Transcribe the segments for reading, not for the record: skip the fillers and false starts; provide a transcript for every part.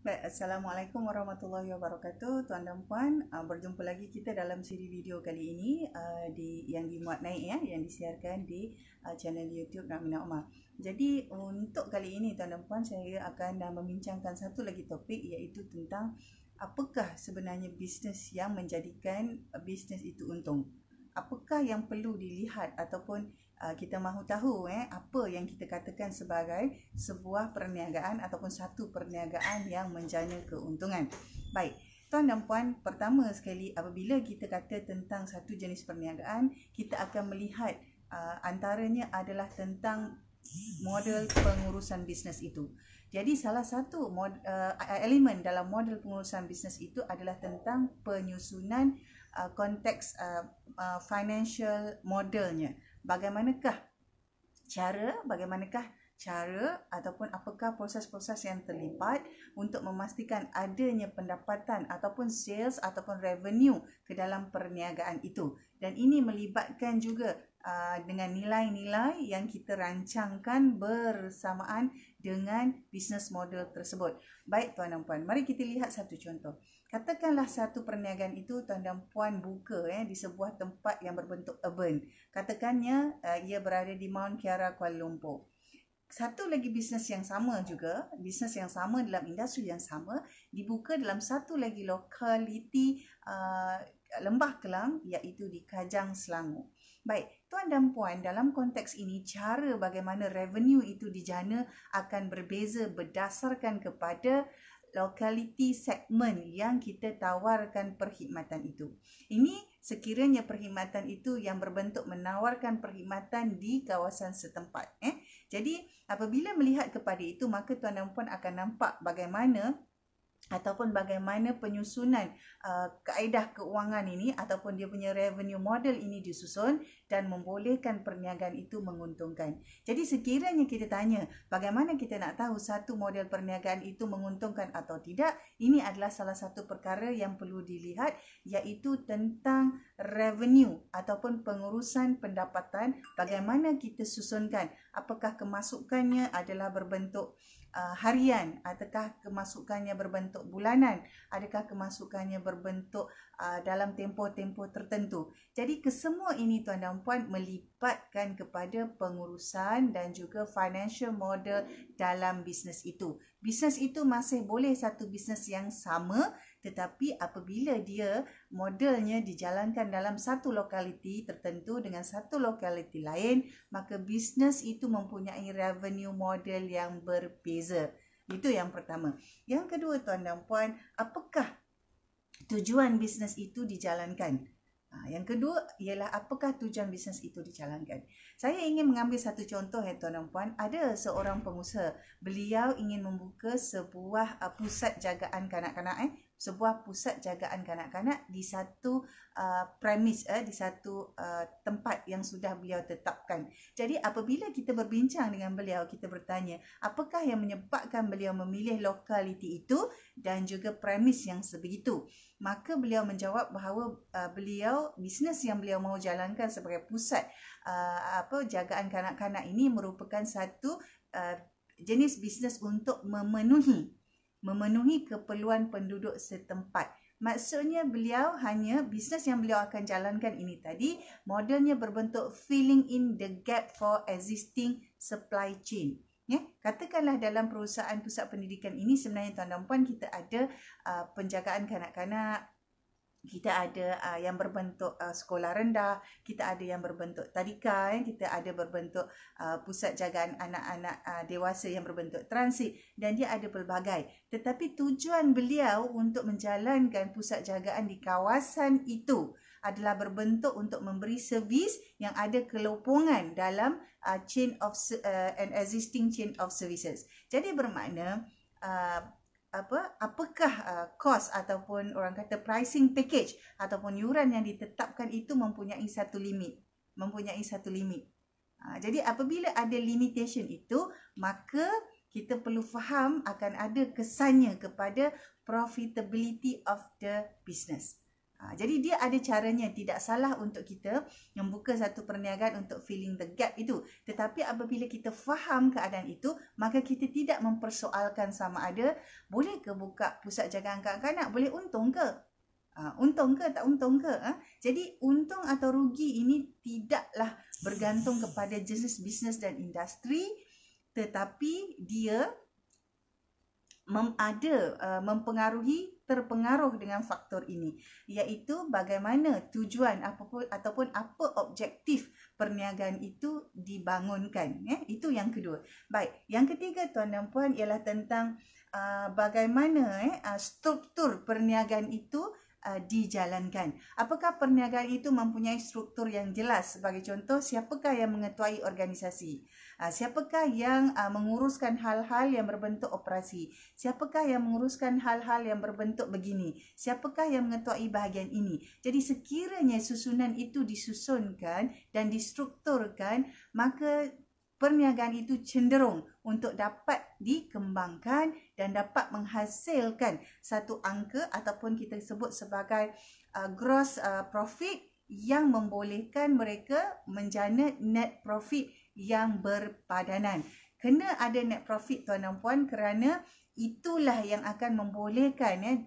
Baik, Assalamualaikum warahmatullahi wabarakatuh, tuan dan puan. Berjumpa lagi kita dalam siri video kali ini yang dimuat naik yang disiarkan di channel YouTube Ramina Omar. Jadi untuk kali ini tuan dan puan, saya akan membincangkan satu lagi topik, iaitu tentang apakah sebenarnya bisnes yang menjadikan bisnes itu untung. Apakah yang perlu dilihat ataupun kita mahu tahu apa yang kita katakan sebagai sebuah perniagaan ataupun satu perniagaan yang menjana keuntungan. Baik, tuan dan puan, pertama sekali apabila kita kata tentang satu jenis perniagaan, kita akan melihat antaranya adalah tentang model pengurusan bisnes itu. Jadi salah satu elemen dalam model pengurusan bisnes itu adalah tentang penyusunan konteks financial modelnya. Bagaimanakah cara ataupun apakah proses-proses yang terlibat untuk memastikan adanya pendapatan ataupun sales ataupun revenue ke dalam perniagaan itu. Dan ini melibatkan juga dengan nilai-nilai yang kita rancangkan bersamaan dengan bisnes model tersebut. Baik tuan dan puan, mari kita lihat satu contoh. Katakanlah satu perniagaan itu tuan dan puan buka di sebuah tempat yang berbentuk urban. Katakannya ia berada di Mount Kiara, Kuala Lumpur. Satu lagi bisnes yang sama juga, bisnes yang sama dalam industri yang sama, dibuka dalam satu lagi lokaliti Lembah Kelang, iaitu di Kajang, Selangor. Baik, tuan dan puan, dalam konteks ini cara bagaimana revenue itu dijana akan berbeza berdasarkan kepada lokaliti segmen yang kita tawarkan perkhidmatan itu. Ini sekiranya perkhidmatan itu yang berbentuk menawarkan perkhidmatan di kawasan setempat. Jadi apabila melihat kepada itu, maka tuan dan puan akan nampak bagaimana penyusunan kaedah keuangan ini ataupun dia punya revenue model ini disusun dan membolehkan perniagaan itu menguntungkan. Jadi sekiranya kita tanya bagaimana kita nak tahu satu model perniagaan itu menguntungkan atau tidak, ini adalah salah satu perkara yang perlu dilihat, iaitu tentang revenue ataupun pengurusan pendapatan. Bagaimana kita susunkan, apakah kemasukannya adalah berbentuk harian, adakah kemasukannya berbentuk bulanan, adakah kemasukannya berbentuk dalam tempoh-tempoh tertentu. Jadi kesemua ini tuan dan puan melibatkan kepada pengurusan dan juga financial model dalam bisnes itu. Bisnes itu masih boleh satu bisnes yang sama, tetapi apabila dia modelnya dijalankan dalam satu lokaliti tertentu dengan satu lokaliti lain, maka bisnes itu mempunyai revenue model yang berbeza. Itu yang pertama. Yang kedua tuan dan puan, apakah tujuan bisnes itu dijalankan? Yang kedua ialah apakah tujuan bisnes itu dijalankan. Saya ingin mengambil satu contoh tuan dan puan. Ada seorang pengusaha, beliau ingin membuka sebuah pusat jagaan kanak-kanak sebuah pusat jagaan kanak-kanak di satu premis, di satu tempat yang sudah beliau tetapkan. Jadi apabila kita berbincang dengan beliau, kita bertanya apakah yang menyebabkan beliau memilih lokaliti itu dan juga premis yang sebegitu. Maka beliau menjawab bahawa bisnes yang beliau mahu jalankan sebagai pusat jagaan kanak-kanak ini merupakan satu jenis bisnes untuk memenuhi keperluan penduduk setempat. Maksudnya bisnes yang beliau akan jalankan ini tadi, modelnya berbentuk filling in the gap for existing supply chain. Katakanlah dalam perusahaan pusat pendidikan ini sebenarnya tuan dan puan, kita ada penjagaan kanak-kanak, kita ada yang berbentuk sekolah rendah, kita ada yang berbentuk tadika, kita ada berbentuk pusat jagaan anak-anak dewasa yang berbentuk transit, dan dia ada pelbagai. Tetapi tujuan beliau untuk menjalankan pusat jagaan di kawasan itu adalah berbentuk untuk memberi servis yang ada kelopongan dalam an existing chain of services. Jadi bermakna apakah kos ataupun orang kata pricing package ataupun yuran yang ditetapkan itu mempunyai satu limit. Jadi apabila ada limitation itu, maka kita perlu faham akan ada kesannya kepada profitability of the business. Jadi dia ada caranya, tidak salah untuk kita membuka satu perniagaan untuk filling the gap itu. Tetapi apabila kita faham keadaan itu, maka kita tidak mempersoalkan sama ada boleh ke buka pusat jagaan kanak-kanak, boleh untung ke? Untung ke tak untung ke? Jadi untung atau rugi ini tidaklah bergantung kepada jenis bisnes dan industri, tetapi dia terpengaruh dengan faktor ini, iaitu bagaimana tujuan ataupun apa objektif perniagaan itu dibangunkan. Itu yang kedua. Baik, yang ketiga tuan dan puan ialah tentang bagaimana struktur perniagaan itu dijalankan. Apakah perniagaan itu mempunyai struktur yang jelas? Sebagai contoh, siapakah yang mengetuai organisasi? Siapakah yang menguruskan hal-hal yang berbentuk operasi? Siapakah yang menguruskan hal-hal yang berbentuk begini? Siapakah yang mengetuai bahagian ini? Jadi sekiranya susunan itu disusunkan dan distrukturkan, maka perniagaan itu cenderung untuk dapat dikembangkan dan dapat menghasilkan satu angka ataupun kita sebut sebagai gross profit yang membolehkan mereka menjana net profit yang berpadanan. Kena ada net profit tuan dan puan, kerana itulah yang akan membolehkan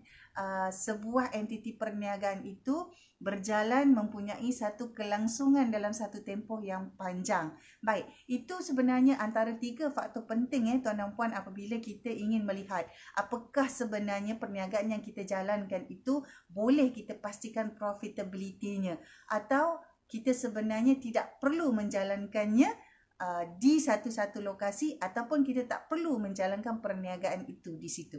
sebuah entiti perniagaan itu berjalan mempunyai satu kelangsungan dalam satu tempoh yang panjang. Baik, itu sebenarnya antara 3 faktor penting tuan dan puan apabila kita ingin melihat apakah sebenarnya perniagaan yang kita jalankan itu boleh kita pastikan profitability-nya, atau kita sebenarnya tidak perlu menjalankannya di satu-satu lokasi, ataupun kita tak perlu menjalankan perniagaan itu di situ.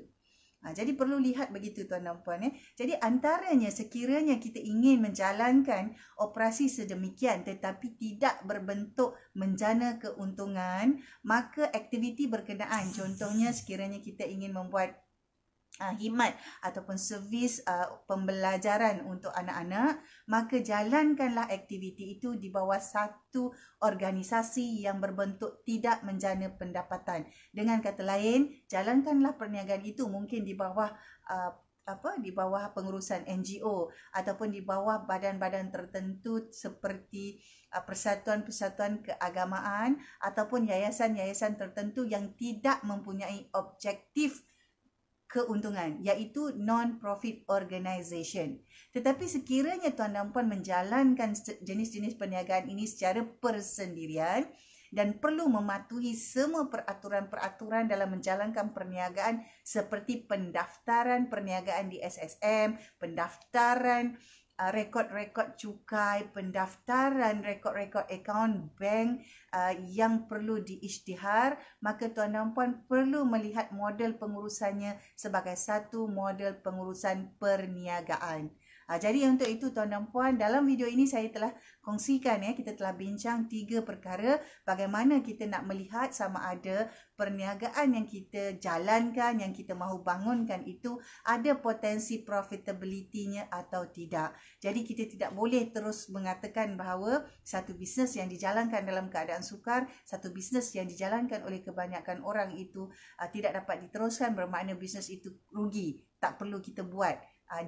Jadi perlu lihat begitu tuan dan puan. Jadi antaranya sekiranya kita ingin menjalankan operasi sedemikian tetapi tidak berbentuk menjana keuntungan, maka aktiviti berkenaan, contohnya sekiranya kita ingin membuat khidmat ataupun servis pembelajaran untuk anak-anak, maka jalankanlah aktiviti itu di bawah satu organisasi yang berbentuk tidak menjana pendapatan. Dengan kata lain, jalankanlah perniagaan itu mungkin di bawah di bawah pengurusan NGO ataupun di bawah badan-badan tertentu seperti persatuan-persatuan keagamaan ataupun yayasan-yayasan tertentu yang tidak mempunyai objektif keuntungan, iaitu non-profit organisation. Tetapi sekiranya tuan dan puan menjalankan jenis-jenis perniagaan ini secara persendirian dan perlu mematuhi semua peraturan-peraturan dalam menjalankan perniagaan seperti pendaftaran perniagaan di SSM, pendaftaran rekod-rekod cukai, pendaftaran rekod-rekod akaun bank yang perlu diisytihar, maka tuan dan puan perlu melihat model pengurusannya sebagai satu model pengurusan perniagaan. Jadi untuk itu tuan dan puan, dalam video ini saya telah kongsikan kita telah bincang 3 perkara bagaimana kita nak melihat sama ada perniagaan yang kita jalankan, yang kita mahu bangunkan itu ada potensi profitability-nya atau tidak. Jadi kita tidak boleh terus mengatakan bahawa satu bisnes yang dijalankan dalam keadaan sukar, satu bisnes yang dijalankan oleh kebanyakan orang itu tidak dapat diteruskan, bermakna bisnes itu rugi, tak perlu kita buat.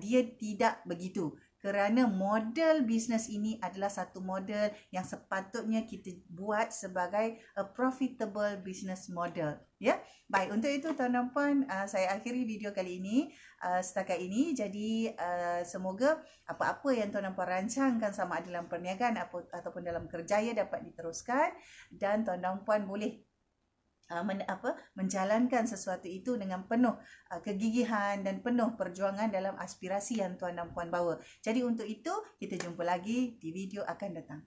Dia tidak begitu, kerana model bisnes ini adalah satu model yang sepatutnya kita buat sebagai a profitable business model. Baik, untuk itu tuan dan puan, saya akhiri video kali ini setakat ini. Jadi semoga apa-apa yang tuan dan puan rancangkan sama ada dalam perniagaan ataupun dalam kerjaya dapat diteruskan, dan tuan dan puan boleh menjalankan sesuatu itu dengan penuh kegigihan dan penuh perjuangan dalam aspirasi yang tuan dan puan bawa. Jadi untuk itu kita jumpa lagi di video akan datang.